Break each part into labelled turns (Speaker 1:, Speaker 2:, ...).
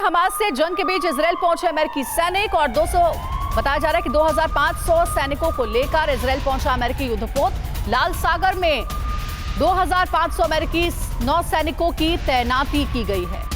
Speaker 1: Hamas से जंग के बीच इजराइल पहुंचे अमेरिकी सैनिक और 200 बताया जा रहा है कि 2500 सैनिकों को लेकर इजराइल पहुंचा अमेरिकी युद्धपोत। लाल सागर में 2500 अमेरिकी नौसैनिकों की तैनाती की गई है।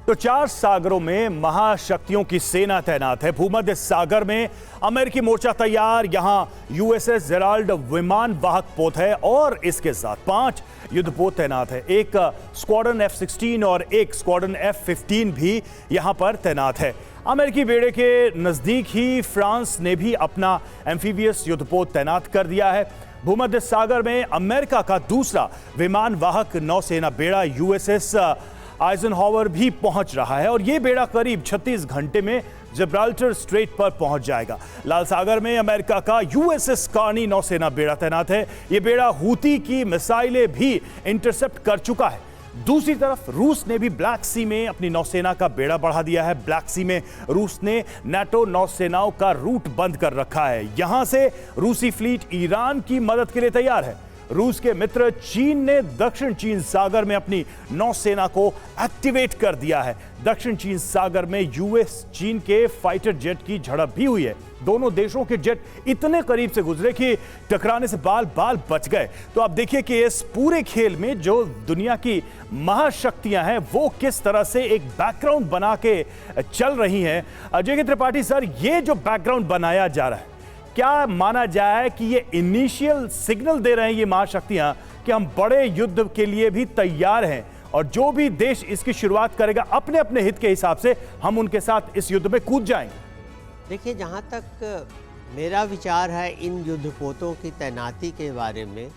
Speaker 2: तो 4 सागरों में महाशक्तियों की सेना तैनात है। भूमध्य सागर में अमेरिकी मोर्चा तैयार, यहां यूएसएस जेराल्ड विमान वाहक पोत है और इसके साथ 5 युद्धपोत तैनात है। एक स्क्वाड्रन F-16 और एक स्क्वाड्रन F-15 भी यहां पर तैनात है। अमेरिकी बेड़े के नजदीक ही फ्रांस ने भी अपना एम्फीबियस युद्धपोत तैनात कर दिया है। भूमध्य सागर में अमेरिका का दूसरा विमान वाहक नौसेना बेड़ा यूएसएस आइजनहावर भी पहुंच रहा है और यह बेड़ा करीब 36 घंटे में जिब्राल्टर स्ट्रेट पर पहुंच जाएगा। लाल सागर में अमेरिका का यूएसएस कार्नी नौसेना बेड़ा तैनात है। यह बेड़ा हूती की मिसाइलें भी इंटरसेप्ट कर चुका है। दूसरी तरफ रूस ने भी ब्लैक सी में अपनी नौसेना का बेड़ा बढ़ा दिया है। ब्लैक सी में रूस ने नाटो नौसेनाओं का रूट बंद कर रखा है। यहां से रूसी फ्लीट ईरान की मदद के लिए तैयार है। रूस के मित्र चीन ने दक्षिण चीन सागर में अपनी नौसेना को एक्टिवेट कर दिया है। दक्षिण चीन सागर में यूएस चीन के फाइटर जेट की झड़प भी हुई है। दोनों देशों के जेट इतने करीब से गुजरे कि टकराने से बाल बाल बच गए। तो आप देखिए कि इस पूरे खेल में जो दुनिया की महाशक्तियां हैं वो किस तरह से एक बैकग्राउंड बना के चल रही हैं। अजय के त्रिपाठी सर, ये जो बैकग्राउंड बनाया जा रहा है, क्या माना जाए कि ये इनिशियल सिग्नल दे रहे हैं ये महाशक्तियां कि हम बड़े युद्ध के लिए भी तैयार हैं और जो भी देश इसकी शुरुआत करेगा अपने अपने हित के हिसाब से हम उनके साथ इस युद्ध में कूद जाएंगे?
Speaker 3: देखिए, जहां तक मेरा विचार है इन युद्धपोतों की तैनाती के बारे में,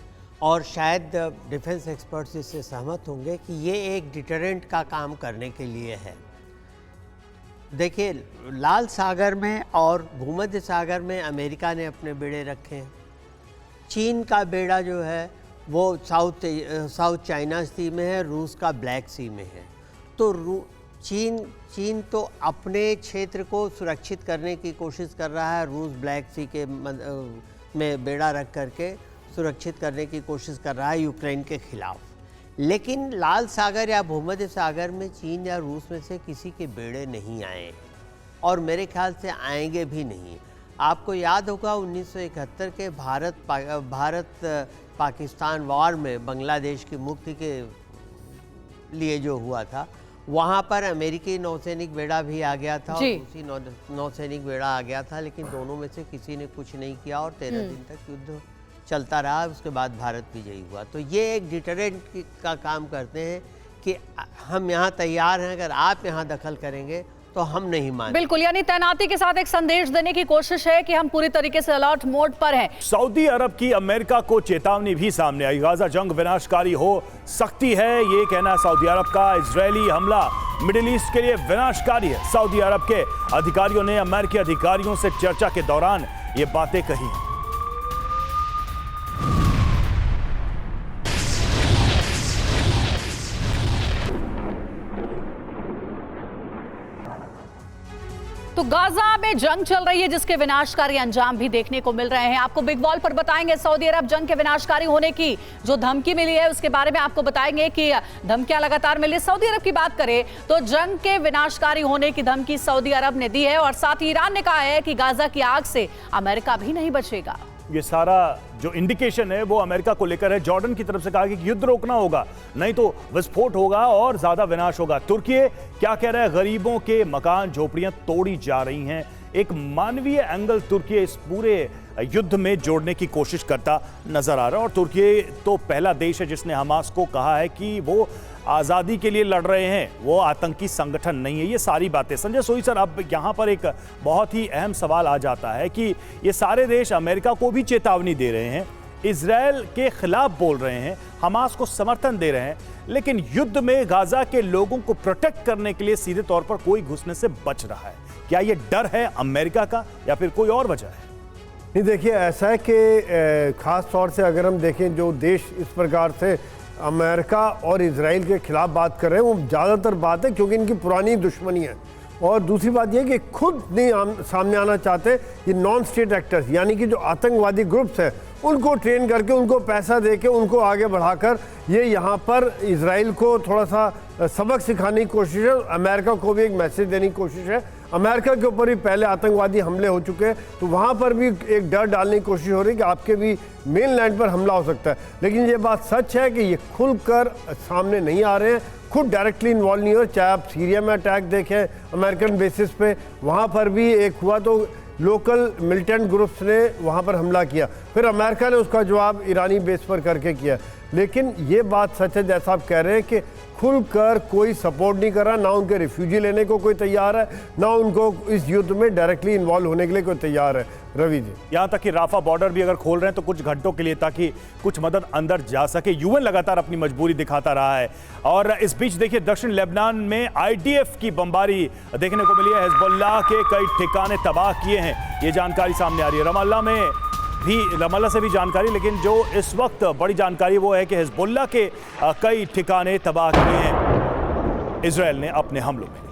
Speaker 3: और शायद डिफेंस एक्सपर्ट्स इससे सहमत होंगे कि ये एक डिटरेंट का काम करने के लिए है। देखिए, लाल सागर में और भूमध्य सागर में अमेरिका ने अपने बेड़े रखे हैं। चीन का बेड़ा जो है वो साउथ चाइना सी में है, रूस का ब्लैक सी में है। तो चीन तो अपने क्षेत्र को सुरक्षित करने की कोशिश कर रहा है, रूस ब्लैक सी के में बेड़ा रख करके सुरक्षित करने की कोशिश कर रहा है यूक्रेन के खिलाफ। लेकिन लाल सागर या भूमध्य सागर में चीन या रूस में से किसी के बेड़े नहीं आए और मेरे ख्याल से आएंगे भी नहीं। आपको याद होगा 1971 के भारत पाकिस्तान वॉर में बांग्लादेश की मुक्ति के लिए जो हुआ था, वहाँ पर अमेरिकी नौसैनिक बेड़ा भी आ गया था और रूसी नौसैनिक बेड़ा आ गया था, लेकिन दोनों में से किसी ने कुछ नहीं किया और 13 दिन तक युद्ध चलता रहा। उसके बाद भारत विजयी हुआ। तो ये एक डिटरेंट का काम करते हैं कि हम यहाँ तैयार हैं, अगर आप यहाँ दखल करेंगे तो हम नहीं मानेंगे।
Speaker 1: बिल्कुल, यानी तैनाती के साथ एक संदेश देने की कोशिश है कि हम पूरी तरीके से अलर्ट मोड पर हैं।
Speaker 2: सऊदी अरब की अमेरिका को चेतावनी भी सामने आई। गाजा जंग विनाशकारी हो सकती है, ये कहना है सऊदी अरब का। इजरायली हमला मिडिल ईस्ट के लिए विनाशकारी है। सऊदी अरब के अधिकारियों ने अमेरिकी अधिकारियों से चर्चा के दौरान ये बातें कही।
Speaker 1: तो गाजा में जंग चल रही है जिसके विनाशकारी अंजाम भी देखने को मिल रहे हैं। आपको बिग वॉल पर बताएंगे सऊदी अरब जंग के विनाशकारी होने की जो धमकी मिली है उसके बारे में आपको बताएंगे कि धमकियां लगातार मिली। सऊदी अरब की बात करें तो जंग के विनाशकारी होने की धमकी सऊदी अरब ने दी है और साथ ही ईरान ने कहा है कि गाजा की आग से अमेरिका भी नहीं बचेगा।
Speaker 2: ये सारा जो इंडिकेशन है वो अमेरिका को लेकर है। जॉर्डन की तरफ से कहा कि युद्ध रोकना होगा, नहीं तो विस्फोट होगा और ज्यादा विनाश होगा। तुर्की क्या कह रहा है? गरीबों के मकान झोपड़ियां तोड़ी जा रही हैं। एक मानवीय एंगल तुर्की इस पूरे युद्ध में जोड़ने की कोशिश करता नजर आ रहा है और तुर्की तो पहला देश है जिसने हमास को कहा है कि वो आज़ादी के लिए लड़ रहे हैं, वो आतंकी संगठन नहीं है। ये सारी बातें संजय सोई सर, अब यहाँ पर एक बहुत ही अहम सवाल आ जाता है कि ये सारे देश अमेरिका को भी चेतावनी दे रहे हैं, इजरायल के खिलाफ बोल रहे हैं, हमास को समर्थन दे रहे हैं, लेकिन युद्ध में गाजा के लोगों को प्रोटेक्ट करने के लिए सीधे तौर पर कोई घुसने से बच रहा है। क्या ये डर है अमेरिका का या फिर कोई और वजह है?
Speaker 4: नहीं, देखिए, ऐसा है कि खास तौर से अगर हम देखें जो देश इस प्रकार से अमेरिका और इजराइल के खिलाफ बात कर रहे हैं वो ज़्यादातर बात है क्योंकि इनकी पुरानी दुश्मनी है। और दूसरी बात यह कि खुद नहीं सामने आना चाहते ये नॉन स्टेट एक्टर्स, यानी कि जो आतंकवादी ग्रुप्स हैं उनको ट्रेन करके, उनको पैसा देके, उनको आगे बढ़ाकर ये यहाँ पर इजराइल को थोड़ा सा सबक सिखाने की कोशिश है। अमेरिका को भी एक मैसेज देने की कोशिश है। अमेरिका के ऊपर भी पहले आतंकवादी हमले हो चुके हैं, तो वहाँ पर भी एक डर डालने की कोशिश हो रही है कि आपके भी मेन लैंड पर हमला हो सकता है। लेकिन ये बात सच है कि ये खुलकर सामने नहीं आ रहे हैं, खुद डायरेक्टली इन्वॉल्व नहीं हो। चाहे आप सीरिया में अटैक देखें अमेरिकन बेसिस पे, वहाँ पर भी एक हुआ तो लोकल मिलिटेंट ग्रुप्स ने वहाँ पर हमला किया, फिर अमेरिका ने उसका जवाब ईरानी बेस पर करके किया। लेकिन ये बात सच है जैसा आप कह रहे हैं कि खुलकर कोई सपोर्ट नहीं कर रहा, ना उनके रिफ्यूजी लेने को कोई तैयार है, ना उनको इस युद्ध में डायरेक्टली इन्वॉल्व होने के लिए कोई तैयार है। रवि जी,
Speaker 2: यहाँ तक कि राफा बॉर्डर भी अगर खोल रहे हैं तो कुछ घंटों के लिए, ताकि कुछ मदद अंदर जा सके। यूएन लगातार अपनी मजबूरी दिखाता रहा है। और इस बीच देखिए दक्षिण लेबनान में आईडीएफ की बमबारी देखने को मिली है। हिजबुल्लाह के कई ठिकाने तबाह किए हैं, ये जानकारी सामने आ रही है। रमल्ला से भी जानकारी, लेकिन जो इस वक्त बड़ी जानकारी वो है कि हिजबुल्लाह के कई ठिकाने तबाह किए हैं इजराइल ने अपने हमलों में।